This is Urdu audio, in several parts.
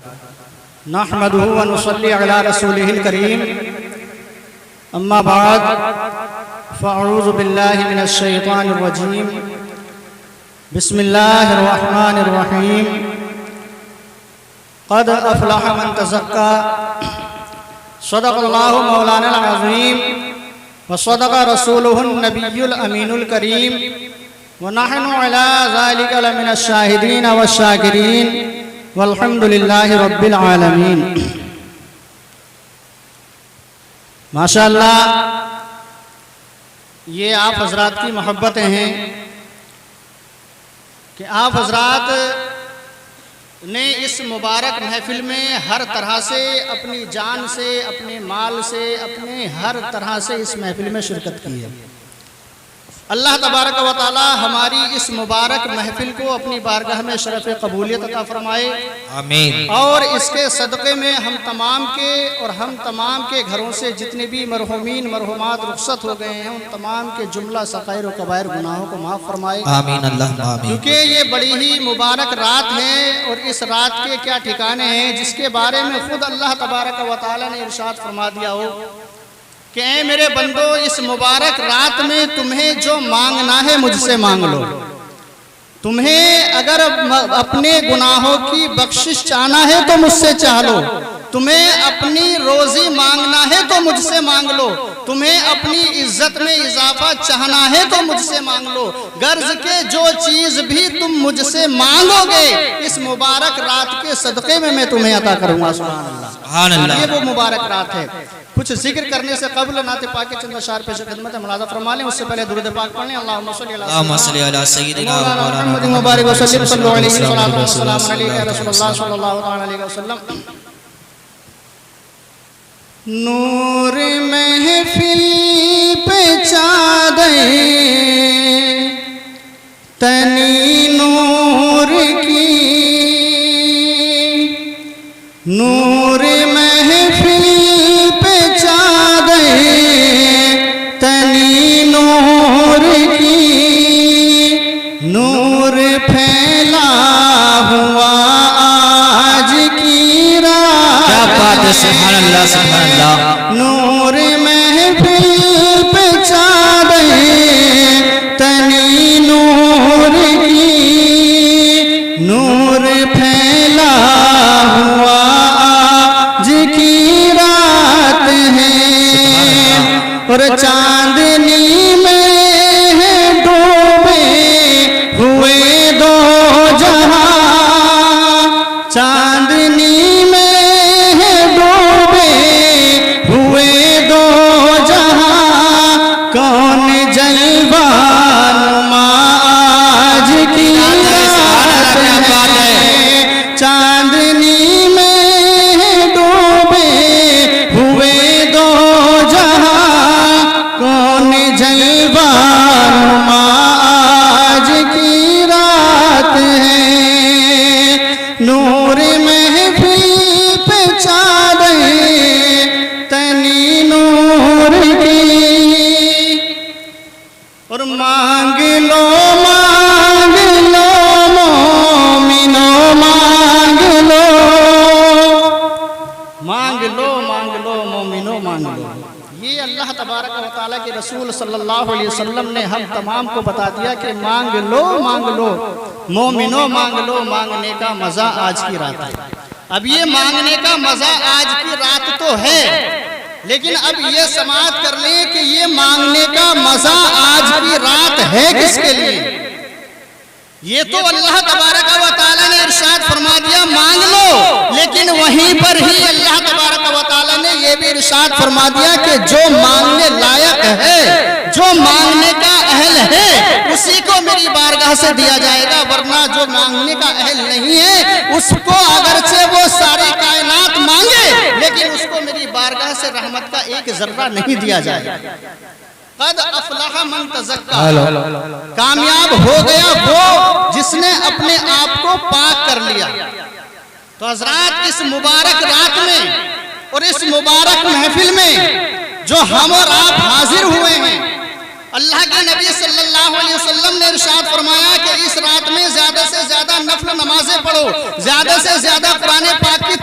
نحمده ونصلي على رسوله الكريم اما بعد فاعوذ بالله من الشيطان الرجيم بسم الله الرحمن الرحيم قد افلح من تزكى صدق الله مولانا العظيم وصدق رسوله النبي الامين الكريم ونحن على ذلك لمن الشاهدين والشاكرين والحمد للہ رب العالمین۔ ماشاءاللہ یہ آپ حضرات کی محبتیں ہیں کہ آپ حضرات نے اس مبارک محفل میں ہر طرح سے اپنی جان سے، اپنے مال سے، اپنے ہر طرح سے اس محفل میں شرکت کی ہے۔ اللہ تبارک و تعالی ہماری اس مبارک محفل کو اپنی بارگاہ میں شرف قبولیت عطا فرمائے، آمین۔ اور اس کے صدقے میں ہم تمام کے گھروں سے جتنے بھی مرحومین مرحومات رخصت ہو گئے ہیں ان تمام کے جملہ صغائر و کبائر گناہوں کو معاف فرمائے، آمین اللہ آمین۔ کیونکہ یہ بڑی ہی مبارک رات ہے اور اس رات کے کیا ٹھکانے ہیں جس کے بارے میں خود اللہ تبارک و تعالی نے ارشاد فرما دیا ہو کہ اے میرے بندو اس مبارک رات میں تمہیں جو مانگنا ہے مجھ سے مانگ لو، تمہیں اگر اپنے گناہوں کی بخشش چاہنا ہے تو مجھ سے چاہ لو، تمہیں اپنی روزی مانگنا ہے تو مجھ سے مانگ لو، تمہیں اپنی عزت میں اضافہ چاہنا ہے تو مجھ سے مانگ لو، غرض کے جو چیز بھی تم مجھ سے مانگو گے اس مبارک رات کے صدقے میں تمہیں عطا کروں گا۔ سبحان اللہ، یہ وہ مبارک رات ہے۔ کچھ ذکر کرنے سے قبل نعت پاک کے چند اشعار پیش خدمت ملاحظہ فرما لیں، اس سے پہلے درود پاک پڑھ لیں۔ اللہم صلی علی سیدنا محمد مبارک وسلم صلی اللہ علیہ وسلم علیہ رسول اللہ صلی اللہ علیہ وسلم۔ نور محفل پہ چادر تنی نور کی، نور محفل پہ چادر تنی نور کی، نور پھیلا ہوا آج کی رات، کیا بات ہے، سبحان اللہ سبحان اللہ۔ نور محفل پہ چادر تنی نور کی، نور پھیلا ہوا آج کی رات ہے، اور چاندنی میں ہے ڈوبے ہوئے دو جہاں، چاندنی میں ہے ڈوبے ہوئے دو جہاں، کون جلوہ نما آج کی رات ہے، چاندنی میں ہے ڈوبے ہوئے دو جہاں، کون جلوہ نما آج کی رات ہے، نور محفل پہ چادر تنی نور کی، اور مانگ لو مومنو مانگ لو، مانگ لو مومنو مانگ لو۔ یہ اللہ تبارک و تعالیٰ کے رسول صلی اللہ علیہ وسلم نے ہم تمام کو بتا دیا کہ مانگ لو مومنو مانگ لو، مانگنے کا مزہ آج کی رات ہے۔ اب یہ مانگنے کا مزہ آج کی رات تو ہے، لیکن اب یہ سماعت کر لیں کہ یہ مانگنے کا مزہ آج کی رات ہے کس کے لیے؟ یہ تو اللہ تبارک و تعالیٰ نے ارشاد فرما دیا مانگ لو، لیکن وہیں پر ہی اللہ تبارک و تعالیٰ نے یہ بھی ارشاد فرما دیا کہ جو مانگنے لائق ہے، جو مانگنے کا اہل ہے اسی کو میری بارگاہ سے دیا جائے گا، ورنہ جو مانگنے کا اہل نہیں ہے اس کو اگرچہ وہ ساری کائنات مانگے لیکن اس کو میری بارگاہ سے رحمت کا ایک ذرہ نہیں دیا جائے گا۔ قد افلح من تزکا، کامیاب ہو گیا وہ جس نے اپنے آپ کو پاک کر لیا۔ تو حضرات اس مبارک رات میں اور اس مبارک محفل میں جو ہم اور آپ حاضر ہوئے ہیں، اللہ کے نبی صلی اللہ علیہ وسلم نے ارشاد فرمایا کہ اس رات میں زیادہ سے زیادہ نفل نمازیں پڑھو، زیادہ سے زیادہ قرآن پاک کی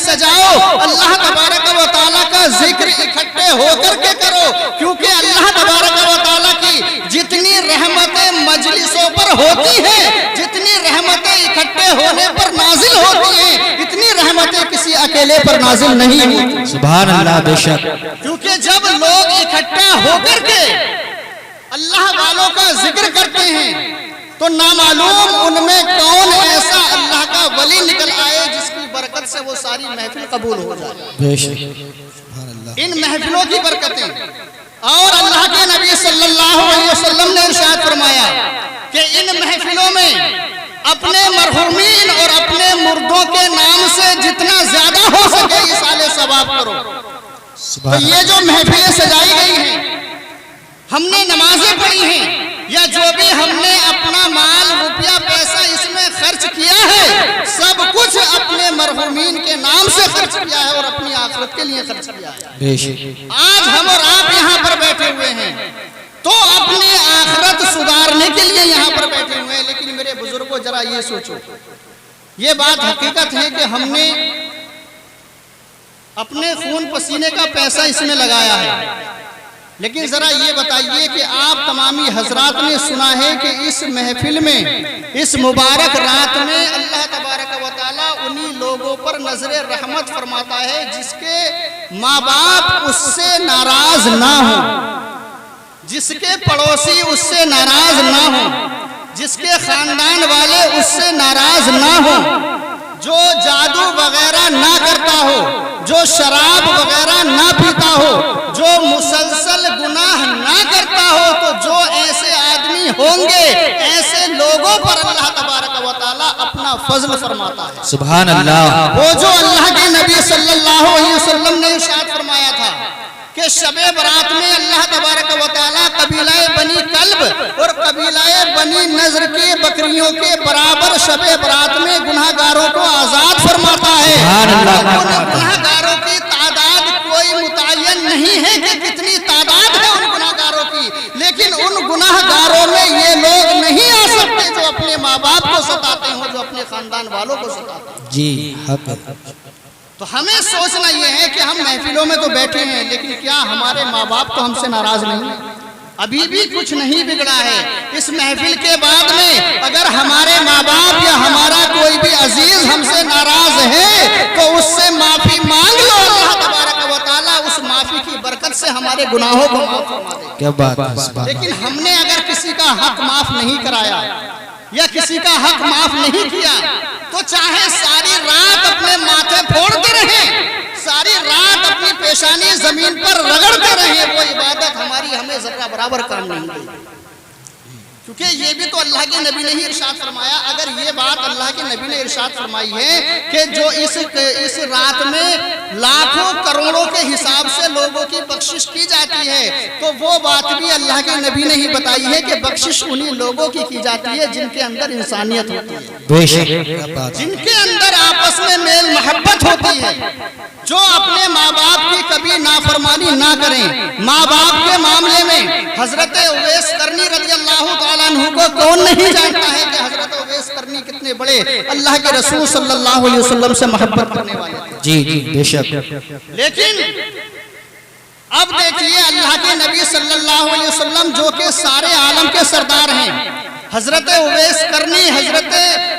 سجاؤ اللہ تبارک و تعالیٰ کا ذکر اکٹھے ہو کر کے کرو، کیونکہ اللہ تبارک و تعالیٰ کی جتنی رحمتیں مجلسوں پر ہوتی ہیں، جتنی رحمتیں اکٹھے ہونے پر نازل ہوتی ہیں، اتنی رحمتیں کسی اکیلے پر نازل نہیں ہوتی۔ سبحان اللہ، بے شک۔ کیونکہ جب لوگ اکٹھا ہو کر کے اللہ والوں کا ذکر کرتے ہیں تو نامعلوم ان میں کون ایسا اللہ کا ولی نکل آئے جس کی برکت سے وہ ساری محفل قبول ہو جائے۔ بے شک۔ ان محفلوں کی برکتیں، اور اللہ کے نبی صلی اللہ علیہ وسلم نے ارشاد فرمایا کہ ان محفلوں میں اپنے مرحومین اور اپنے مردوں کے نام سے جتنا زیادہ ہو سکے ایصال ثواب کرو۔ تو یہ جو محفلیں سجائی گئی ہیں، ہم نے نمازیں پڑھی ہیں، یا جو بھی ہم نے اپنا مال روپیہ پیسہ اس میں خرچ کیا ہے، سب کچھ اپنے مرحومین کے نام سے خرچ کیا ہے اور اپنی آخرت کے لیے خرچ کیا ہے۔ بے شک۔ آج ہم اور آپ یہاں پر بیٹھے ہوئے ہیں تو اپنی آخرت سدھارنے کے لیے یہاں پر بیٹھے ہوئے ہیں، لیکن میرے بزرگوں ذرا یہ سوچو، یہ بات حقیقت ہے کہ ہم نے اپنے خون پسینے کا پیسہ اس میں لگایا ہے، لیکن ذرا یہ بتائیے کہ آپ تمامی حضرات نے سنا ہے کہ اس محفل میں، اس مبارک رات میں اللہ تبارک و تعالیٰ انہی لوگوں پر نظر رحمت فرماتا ہے جس کے ماں باپ اس سے ناراض نہ ہوں، جس کے پڑوسی اس سے ناراض نہ ہوں، جس کے خاندان والے اس سے ناراض نہ ہوں، جو جادو وغیرہ نہ کرتا ہو، جو شراب وغیرہ نہ پیتا ہو، جو مسلسل گناہ نہ کرتا ہو، تو جو ایسے آدمی ہوں گے ایسے لوگوں پر اللہ تبارک و تعالیٰ اپنا فضل فرماتا ہے۔ سبحان اللہ۔ وہ جو اللہ کے نبی صلی اللہ علیہ وسلم نے ارشاد فرمایا تھا کہ شب برات میں اللہ تبارک و تعالیٰ قبیلہ بنی کلب اور قبیلہ بنی نذر کے بکریوں کے برابر شب برات میں گناہ گاروں کو آزاد فرماتا ہے۔ ان گناہ گاروں کی تعداد کوئی متعین نہیں ہے کہ کتنی تعداد ہے ان گناہ گاروں کی، لیکن ان گناہ گاروں میں یہ لوگ نہیں آ سکتے جو اپنے ماں باپ کو ستاتے ہوں، جو اپنے خاندان والوں کو ستاتے ہیں۔ جی حق۔ تو ہمیں سوچنا یہ ہے کہ ہم محفلوں میں تو بیٹھے ہیں، لیکن کیا ہمارے ماں باپ تو ہم سے ناراض نہیں ہیں؟ ابھی بھی کچھ نہیں بگڑا ہے۔ اس محفل کے بعد میں اگر ہمارے ماں باپ یا ہمارا کوئی بھی عزیز ہم سے ناراض ہے تو اس سے معافی مانگ لو، اللہ تبارک و تعالیٰ اس معافی کی برکت سے ہمارے گناہوں کو معاف فرما دے۔ کیا بات ہے۔ لیکن ہم نے اگر کسی کا حق معاف نہیں کرایا یا کسی کا حق معاف نہیں کیا تو چاہے ساری رات اپنے ماتھے پھوڑتے رہیں، ساری رات اپنی پیشانی زمین پر رگڑتے رہیں، وہ عبادت ہماری ہمیں ذرہ برابر کام نہیں دے گی، کیونکہ یہ بھی تو اللہ کے نبی نے ہی ارشاد فرمایا۔ اگر یہ بات اللہ کے نبی نے ارشاد فرمائی ہے کہ جو اس رات میں لاکھوں کروڑوں کے حساب سے لوگوں کی بخشش کی جاتی ہے، تو وہ بات بھی اللہ کے نبی نے ہی بتائی ہے کہ بخشش انہی لوگوں کی جاتی ہے جن کے اندر انسانیت ہوتی ہے، بے شک۔ جن کے اندر آپس میں میل محبت ہوتی ہے، جو اپنے ماں باپ کی کبھی نافرمانی نہ کریں۔ ماں باپ کے معاملے میں حضرت اویس قرنی رضی اللہ تعالیٰ عنہ کو کون نہیں جانتا ہے کہ حضرت اویس قرنی کتنے بڑے اللہ کے رسول صلی اللہ علیہ وسلم سے محبت کرنے والے تھے۔ جی جی بے شک۔ لیکن اب دیکھیے اللہ کے نبی صلی اللہ علیہ وسلم جو کہ سارے عالم کے سردار ہیں، حضرت اویس قرنی حضرت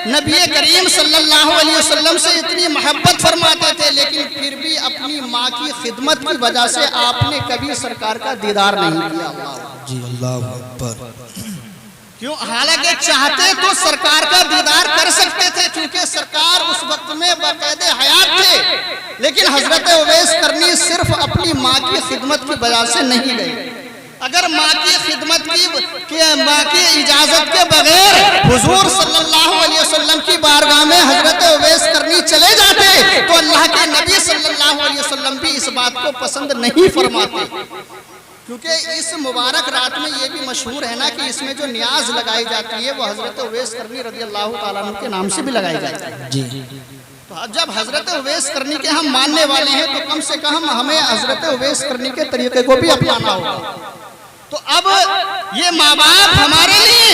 نبی کریم صلی اللہ علیہ وسلم سے اتنی محبت فرماتے تھے، لیکن پھر بھی اپنی ماں کی خدمت کی وجہ سے آپ نے کبھی سرکار کا دیدار نہیں کیا۔ جی اللہ اکبر۔ کیوں؟ حالانکہ چاہتے تو سرکار کا دیدار کر سکتے تھے، کیونکہ سرکار اس وقت میں باقید حیات تھے، لیکن حضرت اویس قرنی صرف اپنی ماں کی خدمت کی وجہ سے نہیں گئے۔ اگر ماں کی خدمت ماں کی اجازت کے بغیر حضور صلی اللہ علیہ وسلم کی بارگاہ میں حضرت اویس قرنی چلے جاتے تو اللہ کے نبی صلی اللہ علیہ وسلم بھی اس بات کو پسند نہیں فرماتے، کیونکہ اس مبارک رات میں یہ بھی مشہور ہے نا کہ اس میں جو نیاز لگائی جاتی ہے وہ حضرت اویس قرنی رضی اللہ تعالیٰ عنہ کے نام سے بھی لگائی جاتی ہے۔ جی۔ تو جب حضرت اویس قرنی کے ہم ماننے والے ہیں تو کم سے کم ہمیں حضرت اویس قرنی کے طریقے کو بھی اپنانا ہوگا۔ تو اب یہ ماں باپ ہمارے لیے،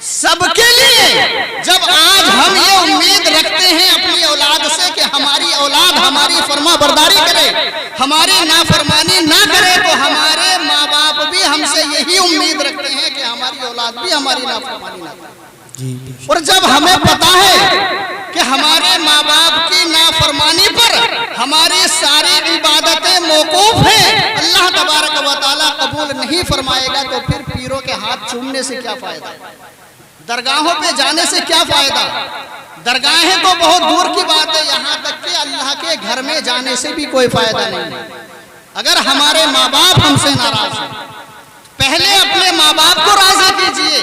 سب کے لیے، جب آج ہم یہ امید رکھتے ہیں اپنی اولاد سے کہ ہماری اولاد ہماری نافرمانی نہ کرے تو ہمارے ماں باپ بھی ہم سے یہی امید رکھتے ہیں کہ ہماری اولاد بھی ہماری نافرمانی نہ کرے۔ اور جب ہمیں پتا ہے کہ ہمارے ماں باپ کی نافرمانی پر ہماری ساری عبادتیں موقوف ہیں، اللہ تبارک و تعالیٰ قبول نہیں فرمائے گا، تو پھر پیروں کے ہاتھ چومنے سے کیا فائدہ، درگاہوں پہ جانے سے کیا فائدہ؟ درگاہیں تو بہت دور کی بات ہے، یہاں تک کہ اللہ کے گھر میں جانے سے بھی کوئی فائدہ نہیں ہے۔ اگر ہمارے ماں باپ ہم سے ناراض ہیں، پہلے اپنے ماں باپ کو راضی کیجئے،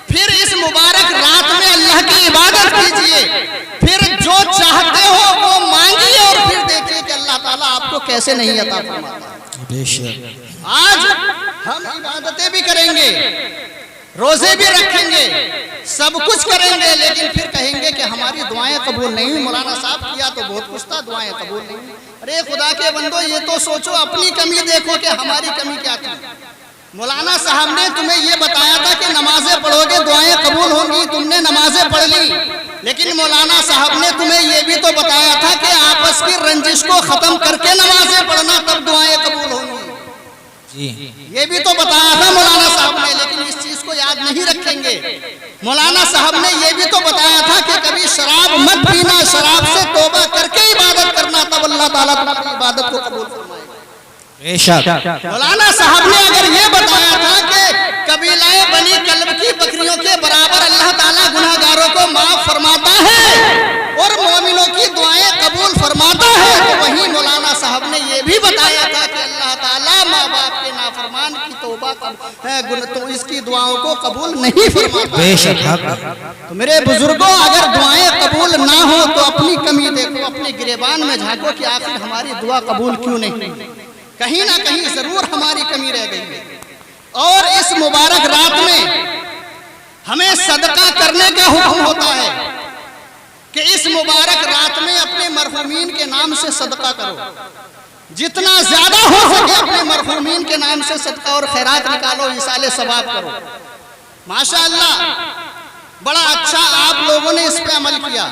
پھر اس مبارک رات میں اللہ کی عبادت کیجئے، پھر جو چاہتے ہو وہ مانگیے، اور پھر دیکھیے کہ اللہ تعالیٰ آپ کو کیسے نہیں عطا فرماتا۔ بے شک آج ہم عبادتیں بھی کریں گے، روزے بھی رکھیں گے، سب کچھ کریں گے، لیکن پھر کہیں گے کہ ہماری دعائیں قبول نہیں ہوئی۔ مولانا صاحب کیا تو بہت کچھ تھا، دعائیں قبول نہیں ہوئی۔ ارے خدا کے بندو، یہ تو سوچو، اپنی کمی دیکھو کہ ہماری کمی کیا تھی۔ مولانا صاحب نے تمہیں یہ بتایا تھا کہ نمازیں پڑھو گے دعائیں قبول ہوں گی، تم نے نمازیں پڑھ لی، لیکن مولانا صاحب نے تمہیں یہ بھی تو بتایا تھا کہ آپس کی رنجش کو ختم کر کے نمازیں پڑھنا، تب دعائیں قبول ہوں گی۔ یہ بھی تو بتایا تھا مولانا صاحب نے، لیکن اس چیز کو یاد نہیں رکھیں گے۔ مولانا صاحب نے یہ بھی تو بتایا تھا کہ کبھی شراب مت پینا، شراب سے توبہ کر کے عبادت کرنا، تب اللہ تعالیٰ تمہاری عبادت کو قبول فرمائے گا۔ بے شک مولانا صاحب نے اگر یہ بتایا تھا کہ قبیلہ بنی کلب کی بکریوں کے برابر اللہ تعالیٰ گناہگاروں کو معاف فرماتا ہے اور مومنوں کی دعائیں قبول فرماتا ہے، تو وہیں مولانا صاحب نے یہ بھی بتایا تھا کہ اللہ تعالیٰ ماں باپ کے نافرمان کی توبہ تو اس کی دعاؤں کو قبول نہیں فرماتا۔ بے شک حق تو میرے بزرگوں، اگر دعائیں قبول نہ ہو تو اپنی کمی دیکھو، اپنے گریبان میں جھانکو کہ آخر ہماری دعا قبول کیوں نہیں، کہیں نہ کہیں ضرور ہماری کمی رہ گئی ہے۔ اور اس مبارک رات میں ہمیں صدقہ کرنے کا حکم ہوتا ہے کہ اس مبارک رات میں اپنے مرحومین کے نام سے صدقہ کرو، جتنا زیادہ ہو سکے اپنے مرحومین کے نام سے صدقہ اور خیرات نکالو، ایصال ثواب کرو۔ ماشاءاللہ بڑا اچھا آپ لوگوں نے اس پہ عمل کیا،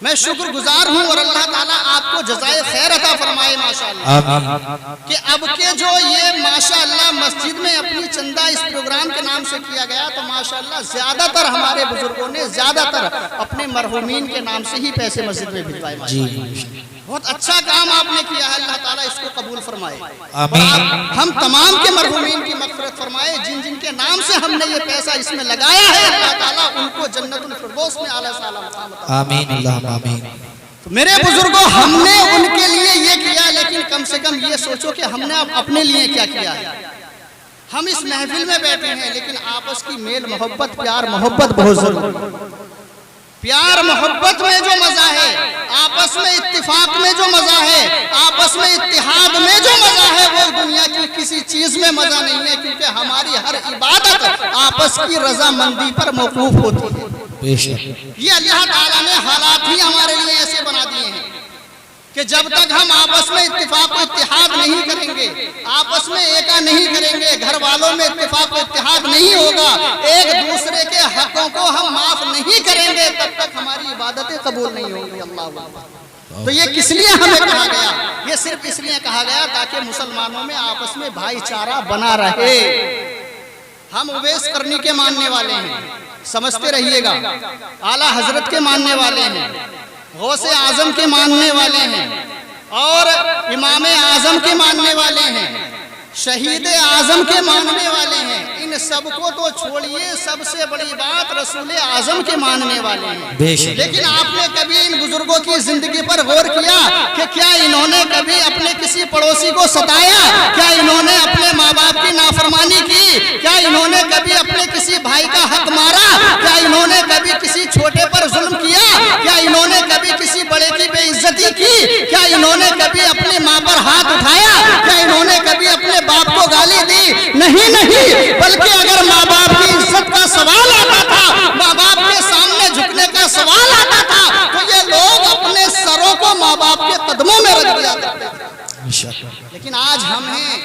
میں شکر گزار ہوں، اور اللہ تعالیٰ آپ کو جزائے خیر عطا فرمائے ماشاءاللہ، کہ اب کے جو یہ ماشاءاللہ مسجد میں اپنی چندہ اس پروگرام کے نام سے کیا گیا، تو ماشاءاللہ زیادہ تر ہمارے بزرگوں نے زیادہ تر اپنے مرحومین کے نام سے ہی پیسے مسجد میں بھجوائے۔ بہت اچھا کام آپ نے کیا ہے، اللہ تعالیٰ اس کو قبول فرمائے، اور ہم تمام کے مرحومین کی مغفرت فرمائے، جن جن کے نام سے ہم نے یہ پیسہ اس میں لگایا ہے، اللہ تعالیٰ ان کو جنت الفردوس میں اعلیٰ سے اعلیٰ مقام عطا فرمائے۔ آمین اللہم آمین۔ میرے بزرگوں، ہم نے ان کے لیے یہ کیا، لیکن کم سے کم یہ سوچو کہ ہم نے اپنے لیے کیا کیا ہے۔ ہم اس محفل میں بیٹھے ہیں، لیکن آپس کی میل محبت، پیار محبت بہت ضروری ہے۔ پیار محبت میں جو مزہ ہے، آپس میں اتفاق میں جو مزہ ہے، آپس میں اتحاد میں جو مزہ ہے، وہ دنیا کی کسی چیز میں مزہ نہیں ہے، کیونکہ ہماری ہر عبادت آپس کی رضامندی پر موقوف ہوتی ہے۔ بے شک یہ اللہ تعالیٰ نے حالات ہی ہمارے لیے ایسے بنا دیے ہیں کہ جب تک ہم آپس میں اتفاق و اتحاد نہیں کریں گے، آپس میں ایکا نہیں کریں گے، گھر والوں میں اتفاق و اتحاد نہیں ہوگا، ایک دوسرے کے حقوں کو ہم معاف نہیں کریں گے، تب تک ہماری عبادتیں قبول نہیں ہوں گی۔ اللہ اکبر۔ تو یہ کس لیے ہمیں کہا گیا؟ یہ صرف اس لیے کہا گیا تاکہ مسلمانوں میں آپس میں بھائی چارہ بنا رہے۔ ہم اویس کرنی کے ماننے والے ہیں، سمجھتے رہیے گا، اعلیٰ حضرت کے ماننے والے ہیں، غوث اعظم کے ماننے والے ہیں، اور امام اعظم کے ماننے والے ہیں، شہید اعظم کے ماننے والے ہیں۔ ان سب کو تو چھوڑیے، سب سے بڑی بات رسول اعظم کے ماننے والے ہیں۔ لیکن آپ نے کبھی ان بزرگوں کی زندگی پر غور کیا کہ کیا انہوں نے کبھی اپنے کسی پڑوسی کو ستایا؟ کیا انہوں نے اپنے ماں باپ کی نافرمانی کی؟ کیا انہوں نے کبھی اپنے کسی بھائی کا حق مارا؟ کیا انہوں نے کبھی کسی چھوٹے پر ظلم کیا؟ کیا انہوں نے کبھی کسی بڑے کی بے عزتی کی؟ کیا انہوں نے کبھی اپنی ماں پر ہاتھ اٹھایا؟ کیا انہوں نے کبھی اپنے باپ کو گالی دی؟ نہیں، بلکہ اگر ماں باپ کی عزت کا سوال آتا تھا، ماں باپ کے سامنے جھکنے کا سوال آتا تھا، تو یہ لوگ اپنے سروں کو ماں باپ کے قدموں میں رکھ دیا کرتے تھے۔ لیکن آج ہم ہیں،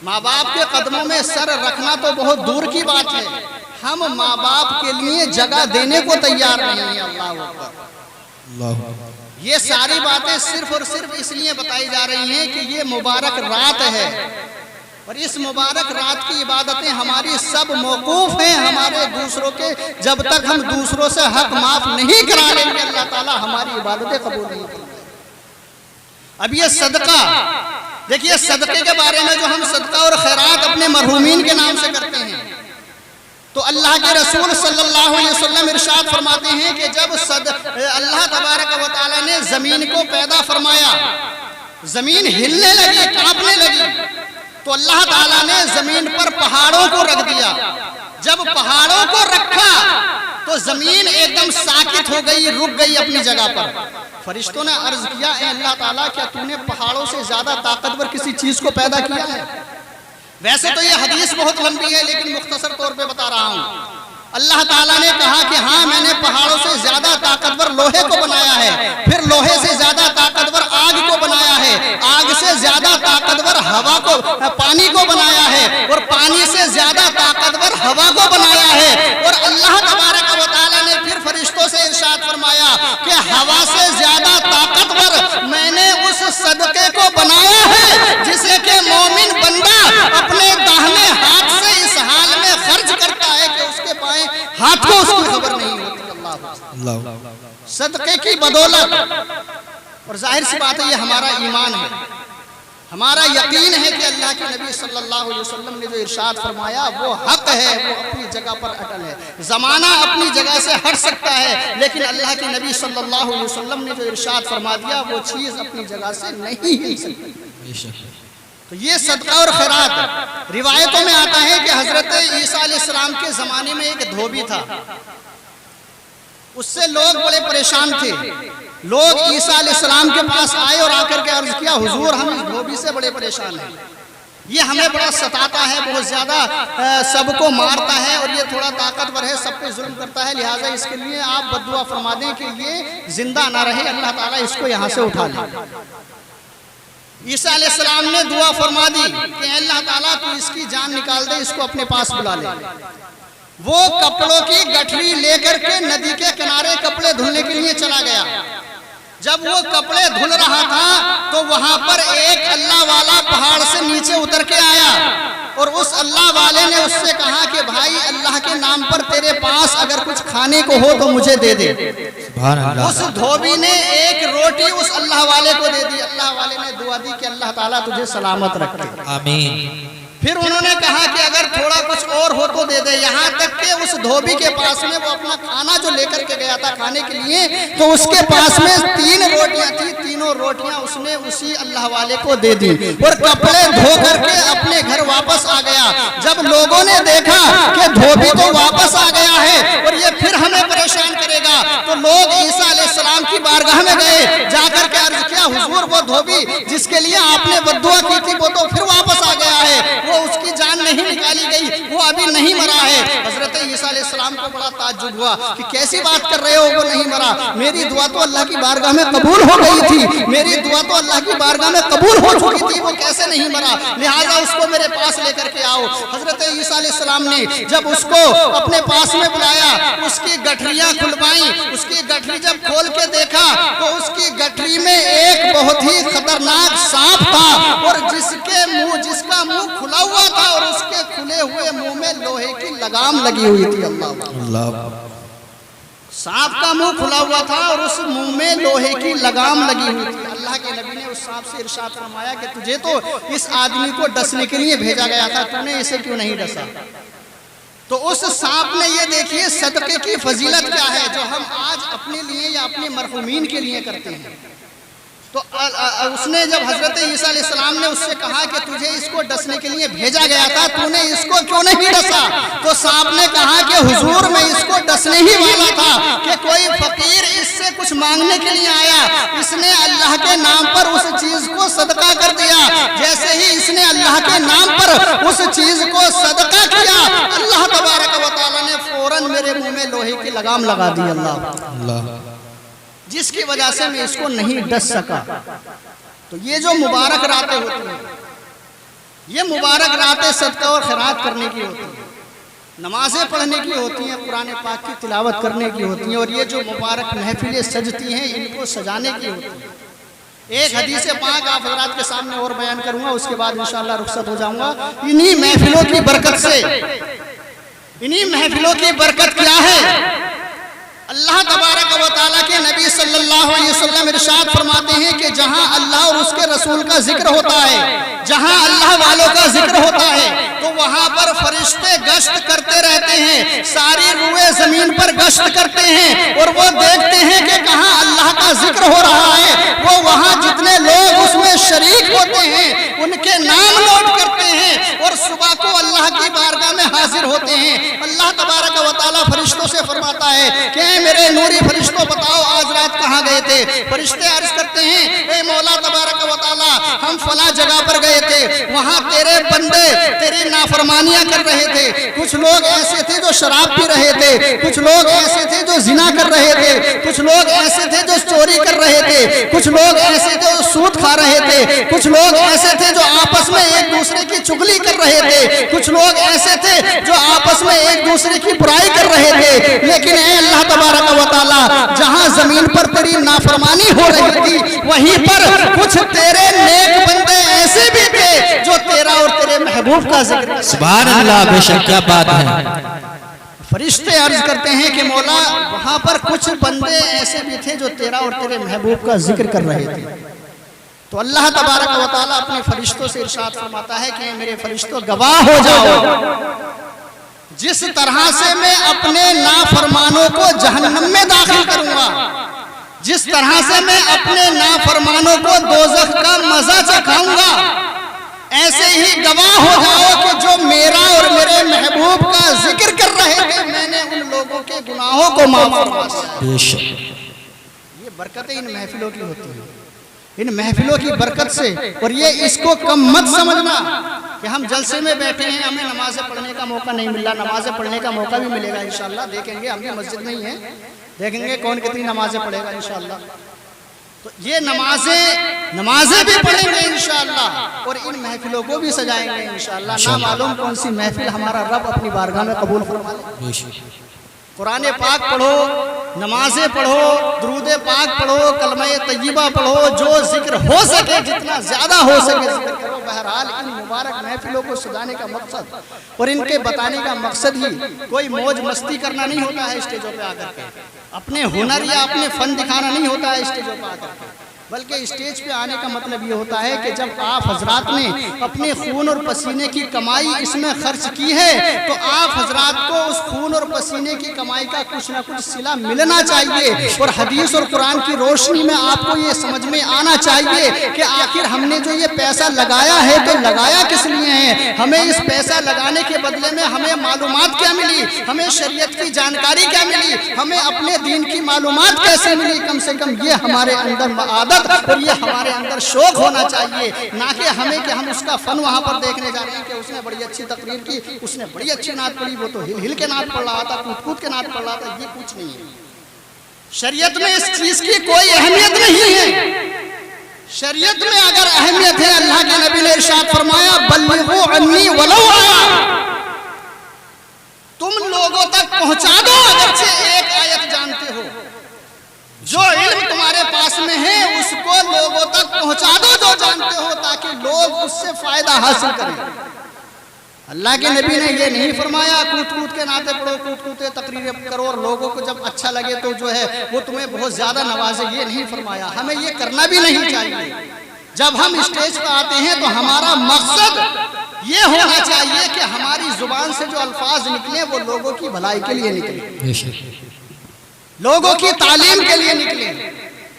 ماں باپ کے قدموں میں سر رکھنا تو بہت دور کی بات ہے، ہم ماں باپ کے لیے جگہ دینے کو تیار نہیں ہیں۔ اللہ اکبر۔ اللہ یہ ساری باتیں صرف اور صرف اس لیے بتائی جا رہی ہیں کہ یہ مبارک رات ہے، اور اس مبارک رات کی عبادتیں ہماری سب موقوف ہیں ہمارے دوسروں کے، جب تک ہم دوسروں سے حق معاف نہیں کرا لیں گے اللہ تعالیٰ ہماری عبادتیں قبول نہیں کریں گے۔ اب یہ صدقہ دیکھیے، صدقے کے بارے میں جو ہم صدقہ اور خیرات اپنے مرحومین کے نام سے کرتے ہیں، تو اللہ کے رسول صلی اللہ علیہ وسلم ارشاد فرماتے ہیں کہ جب اللہ تبارک و تعالیٰ نے زمین کو پیدا فرمایا، زمین ہلنے لگی، کانپنے لگی، تو اللہ تعالیٰ نے زمین پر پہاڑوں کو رکھ دیا۔ جب پہاڑوں کو رکھا تو زمین ایک دم ساکت ہو گئی، رک گئی اپنی جگہ پر۔ فرشتوں نے عرض کیا، اے اللہ تعالیٰ، کیا تو نے پہاڑوں سے زیادہ طاقتور کسی چیز کو پیدا کیا ہے؟ ویسے تو یہ حدیث بہت لمبی ہے، لیکن مختصر طور پہ بتا رہا ہوں۔ اللہ تعالیٰ نے کہا کہ ہاں، میں نے پہاڑوں سے زیادہ طاقتور لوہے کو بنایا ہے، پھر لوہے سے زیادہ طاقتور آگ کو بنایا ہے، آگ سے زیادہ طاقتور ہوا کو، پانی کو بنایا ہے، اور پانی سے زیادہ طاقتور ہوا کو بنایا ہے۔ اور اللہ تبارک و تعالیٰ نے پھر فرشتوں سے ارشاد فرمایا کہ ہوا سے زیادہ طاقتور میں نے اس صدقے کو بنایا ہے جسے کہ مومن بندہ اپنے داہنے ہاتھ سے اس حال میں خرچ کرتا ہے کہ اس کے بائیں ہاتھ کو اس کی خبر نہیں ہوتی۔ اللہ صدقے کی بدولت، اور ظاہر سی بات ہے یہ ہمارا ایمان ہے، ہمارا یقین ہے کہ اللہ کے نبی صلی اللہ علیہ وسلم نے جو ارشاد فرمایا وہ حق ہے، وہ اپنی جگہ پر اٹل ہے۔ زمانہ اپنی جگہ سے ہٹ سکتا ہے، لیکن اللہ کے نبی صلی اللہ علیہ وسلم نے جو ارشاد فرما دیا وہ چیز اپنی جگہ سے نہیں ہل سکتی۔ تو یہ صدقہ اور خیرات، روایتوں میں آتا ہے کہ حضرت عیسیٰ علیہ السلام کے زمانے میں ایک دھوبی تھا، اس سے لوگ بڑے پریشان تھے۔ لوگ عیسیٰ علیہ السلام کے پاس آئے اور آ کر کے عرض کیا، حضور ہم اس دھوبی سے بڑے پریشان ہیں، یہ ہمیں بڑا ستاتا ہے، بہت زیادہ سب کو مارتا ہے، اور یہ تھوڑا طاقتور ہے، سب پہ ظلم کرتا ہے، لہٰذا اس کے لیے آپ بد دعا فرما دیں کہ یہ زندہ نہ رہے، اللہ تعالیٰ اس کو یہاں سے اٹھا لے۔ عیسیٰ علیہ السلام نے دعا فرما دی کہ اللہ تعالیٰ تو اس کی جان نکال دے، اس کو اپنے پاس بلا لے۔ وہ کپڑوں کی گٹھری لے کر کے ندی کے کنارے کپڑے دھلنے کے لیے چلا گیا۔ جب وہ کپڑے دھل رہا تھا تو وہاں پر ایک اللہ والا پہاڑ سے نیچے اتر کے آیا، اور اس اللہ والے نے اس سے کہا کہ بھائی اللہ کے نام پر تیرے پاس اگر کچھ کھانے کو ہو تو مجھے دے دے۔ اس دھوبی نے ایک روٹی اس اللہ والے کو دے دی۔ اللہ والے نے دعا دی کہ اللہ تعالیٰ تجھے سلامت رکھے، آمین۔ پھر انہوں نے کہا کہ اگر تھوڑا کچھ اور ہو تو دے دے، یہاں تک کہ اس دھوبی کے پاس میں وہ اپنا کھانا جو لے کر کے گیا تھا کھانے کے لیے، تو اس کے پاس میں 3 روٹیاں تھی، تینوں روٹیاں اس نے اسی اللہ والے کو دے دی، اور کپڑے دھو کر کے اپنے گھر واپس آ گیا۔ جب لوگوں نے دیکھا کہ دھوبی تو واپس آ گیا ہے اور یہ پھر ہمیں پریشان کرے گا، تو لوگ عیسیٰ علیہ السلام کی بارگاہ میں گئے، جا کر کے عرض کیا، حضور وہ دھوبی جس کے لیے آپ نے بد دعا کی تھی وہ تو پھر واپس آ گیا ہے، وہ اس کی جان نہیں نکالی گئی، وہ ابھی نہیں مرا ہے۔ حضرت عیسیٰ علیہ السلام کو بڑا تعجب ہوا کہ کیسی بات کر رہے ہو، وہ نہیں مرا، میری دعا تو اللہ کی بارگاہ میں قبول ہو گئی تھی، میری دعا تو اللہ کی بارگاہ میں قبول ہو چکی تھی، وہ کیسے نہیں مرا، لہٰذا اس کو میرے پاس لے کر کے آؤ۔ حضرت عیسیٰ علیہ السلام نے جب اس کو اپنے پاس میں بلایا، اس کی گٹھریاں کھلوائیں، اس کی گٹھری جب کھول کے دیکھا تو اس کی گٹھری میں ایک بہت ہی خطرناک سانپ تھا، اور جس کا منہ کھلا ہوا تھا اور اس کے کھلے ہوئے منہ میں لوہے کی لگام لگی ہوئی تھی۔ اللہ، سانپ کا منہ کھلا ہوا تھا اور اس منہ میں لوہے کی لگام لگی ہوئی تھی۔ اللہ کے نبی نے اس سانپ سے ارشاد فرمایا کہ تجھے تو اس آدمی کو ڈسنے کے لیے بھیجا گیا تھا، تو نے اسے کیوں نہیں ڈسا؟ تو اس سانپ نے، یہ دیکھیے صدقے کی فضیلت کیا ہے جو ہم آج اپنے لیے یا اپنے مرحومین کے لیے کرتے ہیں۔ تو اس نے جب حضرت عیسیٰ علیہ السلام نے اس سے کہا کہ تجھے اس کو ڈسنے کے لیے بھیجا گیا تھا، تو نے اس کو کیوں نہیں ڈسا؟ تو سانپ نے کہا کہ حضور میں اس کو ڈسنے ہی والا تھا کہ کوئی فقیر اس سے کچھ مانگنے کے لیے آیا، اس نے اللہ کے نام پر اس چیز کو صدقہ کر دیا، جیسے ہی اس نے اللہ کے نام پر اس چیز کو صدقہ کیا، اللہ تبارک و تعالیٰ نے فوراً میرے منہ میں لوہے کی لگام لگا دی، اللہ، جس کی وجہ سے میں اس کو نہیں ڈس سکا۔ تو یہ جو مبارک راتیں ہوتی ہیں، یہ مبارک راتیں صدقہ اور خیرات کرنے کی ہوتی ہیں۔ نمازیں پڑھنے کی ہوتی ہیں، قرآن پاک کی تلاوت کرنے کی ہوتی ہیں، اور یہ جو مبارک محفلیں سجتی ہیں ان کو سجانے کی ہوتی ہیں۔ ایک حدیث پاک آپ حضرات کے سامنے اور بیان کروں گا، اس کے بعد انشاءاللہ رخصت ہو جاؤں گا۔ انہی محفلوں کی برکت سے، انہی محفلوں کی برکت کیا ہے؟ اللہ تبارک و تعالیٰ کے نبی صلی اللہ علیہ وسلم ارشاد فرماتے ہیں کہ جہاں اللہ اور اس کے رسول کا ذکر ہوتا ہے، جہاں اللہ والوں کا ذکر ہوتا ہے، تو وہاں پر فرشتے گشت کرتے رہتے ہیں، ساری روئے زمین پر گشت کرتے ہیں، اور وہ دیکھتے ہیں کہ کہاں اللہ کا ذکر ہو رہا ہے، وہ وہاں جتنے لوگ اس میں شریک ہوتے ہیں ان کے نام نوٹ کرتے ہیں، اور صبح کو اللہ کی بارگاہ میں حاضر ہوتے ہیں۔ اللہ تبارک و تعالیٰ فرشتوں سے فرماتا ہے کہ اے میرے نوری فرشتوں بتاؤ آج رات کہاں گئے تھے؟ فرشتے عرض کرتے ہیں اے مولا تبارک و تعالیٰ ہم فلاں جگہ پر گئے تھے، وہاں تیرے بندے تیری نافرمانیاں کر رہے تھے، کچھ لوگ ایسے تھے جو شراب پی رہے تھے، کچھ لوگ ایسے تھے جو زنا کر رہے تھے، کچھ لوگ ایسے تھے جو چوری کر رہے تھے، کچھ لوگ ایسے تھے جو سود کھا رہے تھے، کچھ لوگ ایسے تھے جو آپس میں ایک دوسرے کی چغلی کر رہے تھے، کچھ لوگ ایسے تھے جو آپس میں ایک دوسرے کی برائی کر رہے تھے، لیکن اے اللہ تبارک و تعالیٰ جہاں زمین پر تیری نافرمانی ہو رہی تھی وہیں پر کچھ تیرے نیک بندے ایسے بھی تھے جو تیرا اور تیرے محبوب کا ذکر کرتے۔ سبحان اللہ، بے شک کیا بات ہے۔ فرشتے عرض کرتے ہیں کہ مولا وہاں پر کچھ بندے ایسے بھی تھے جو تیرا اور تیرے محبوب کا ذکر کر رہے تھے۔ تو اللہ تبارک و تعالیٰ اپنے فرشتوں سے ارشاد فرماتا ہے کہ میرے فرشتوں گواہ ہو جاؤ، جس طرح سے میں اپنے نافرمانوں کو جہنم میں داخل کروں گا، جس طرح سے میں اپنے نافرمانوں کو دوزخ کا مزہ چکھاؤں گا، ایسے ہی گواہ ہو جاؤ کہ جو میرا اور میرے محبوب کا ذکر کر رہے تھے میں نے ان لوگوں کے گناہوں کو معاف فرما دیا۔ یہ برکتیں ان محفلوں کی ہوتی ہیں، ان محفلوں کی برکت سے۔ اور یہ اس کو کم مت سمجھنا کہ ہم جلسے میں بیٹھے ہیں، ہمیں نمازیں پڑھنے کا موقع نہیں مل رہا، نمازیں پڑھنے کا موقع بھی ملے گا انشاءاللہ، دیکھیں گے، ہم بھی مسجد میں ہی ہیں، دیکھیں گے کون کتنی نمازیں پڑھے گا انشاءاللہ۔ تو یہ نمازیں بھی پڑھیں گے انشاءاللہ، اور ان محفلوں کو بھی سجائیں گے انشاءاللہ۔ نہ معلوم کون سی محفل ہمارا رب اپنی بارگاہ میں قبول فرما لے۔ قرآن پاک پڑھو، نمازیں پڑھو، درود پاک پڑھو، کلمہ طیبہ پڑھو، جو ذکر ہو سکے جتنا زیادہ ہو سکے ذکر کرو۔ بہرحال ان مبارک محفلوں کو سجانے کا مقصد اور ان کے بتانے کا مقصد ہی کوئی موج مستی کرنا نہیں ہوتا ہے اسٹیجوں پہ آ کر کے، اپنے ہنر یا اپنے فن دکھانا نہیں ہوتا ہے اسٹیجوں پہ آ کر کے، بلکہ اسٹیج پہ آنے کا مطلب یہ ہوتا ہے کہ جب آپ حضرات نے اپنے خون اور پسینے کی کمائی اس میں خرچ کی ہے تو آپ حضرات کو اس خون اور پسینے کی کمائی کا کچھ نہ کچھ صلہ ملنا چاہیے، اور حدیث اور قرآن کی روشنی میں آپ کو یہ سمجھ میں آنا چاہیے کہ آخر ہم نے جو یہ پیسہ لگایا ہے تو لگایا کس لیے ہے، ہمیں اس پیسہ لگانے کے بدلے میں ہمیں معلومات کیا ملی، ہمیں شریعت کی جانکاری کیا ملی، ہمیں اپنے دین کی معلومات کیسے ملی۔ کم سے کم یہ ہمارے اندر عادت اور یہ ہمارے اندر شوق ہونا چاہیے، نہ کہ ہمیں کہ ہم اس کا فن وہاں پر دیکھنے جا رہے ہیں کہ اس نے بڑی اچھی تقریر کی، اس نے بڑی اچھی نعت پڑھی، وہ تو ہل ہل کے نعت پڑھ رہا تھا، کود کود کے نعت پڑھ رہا تھا۔ یہ کچھ نہیں ہے، شریعت میں اس چیز کی کوئی اہمیت نہیں ہے۔ شریعت میں اگر اہمیت ہے، اللہ کے نبی نے ارشاد فرمایا بلغوا عنی ولو آیا، تم لوگوں تک پہنچا دو اگرچہ ایک آیت جانتے ہو، جو علم تمہارے پاس میں ہے اس کو لوگوں تک پہنچا دو جو جانتے ہو، تاکہ لوگ اس سے فائدہ حاصل کریں۔ اللہ کے نبی نے یہ نہیں فرمایا کود کود کے نعتیں پڑھو، کود کود کے تقریریں کرو اور لوگوں کو جب اچھا لگے تو جو ہے وہ تمہیں بہت زیادہ نوازے، یہ نہیں فرمایا۔ ہمیں یہ کرنا بھی نہیں چاہیے۔ جب ہم اسٹیج پہ آتے ہیں تو ہمارا مقصد یہ ہونا چاہیے کہ ہماری زبان سے جو الفاظ نکلیں وہ لوگوں کی بھلائی کے لیے نکلیں، لوگوں کی تعلیم کے لیے نکلیں،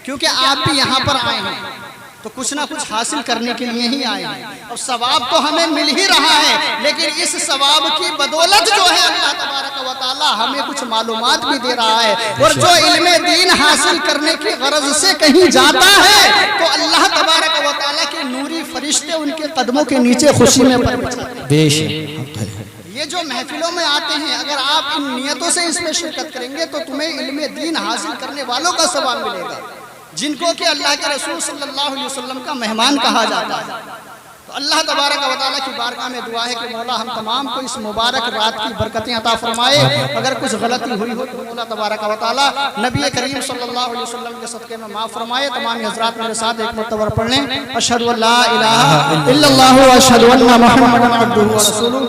کیونکہ آپ بھی یہاں پر آئے ہیں تو کچھ نہ کچھ حاصل کرنے کے لیے ہی آئے ہیں، اور ثواب تو ہمیں مل ہی رہا ہے، لیکن اس ثواب کی بدولت جو ہے اللہ تبارک و تعالی ہمیں کچھ معلومات بھی دے رہا ہے، اور جو علم دین حاصل کرنے کی غرض سے کہیں جاتا ہے تو اللہ تبارک و تعالی کے نوری فرشتے ان کے قدموں کے نیچے خوشی میں پر بچھاتے ہیں۔ بے شک یہ جو محفلوں میں آتے ہیں، اگر آپ ان نیتوں سے اس میں شرکت کریں گے تو تمہیں علم دین حاصل کرنے والوں کا ثواب ملے گا، جن کو کہ اللہ کے رسول صلی اللہ علیہ وسلم کا مہمان کہا جاتا ہے۔ تو اللہ تبارک و تعالیٰ کی بارگاہ میں دعا ہے کہ مولا ہم تمام کو اس مبارک رات کی برکتیں عطا فرمائے. اگر کچھ غلطی ہوئی ہو تو مولا تبارک و تعالیٰ نبی کریم صلی اللہ علیہ وسلم کے صدقے میں معاف فرمائے. تمام حضرات میرے ساتھ ایک مرتبہ پڑھ لیں. اشہدو ان لا الہ الا اللہ و اشہدو ان محمدا عبدہ و رسولہ.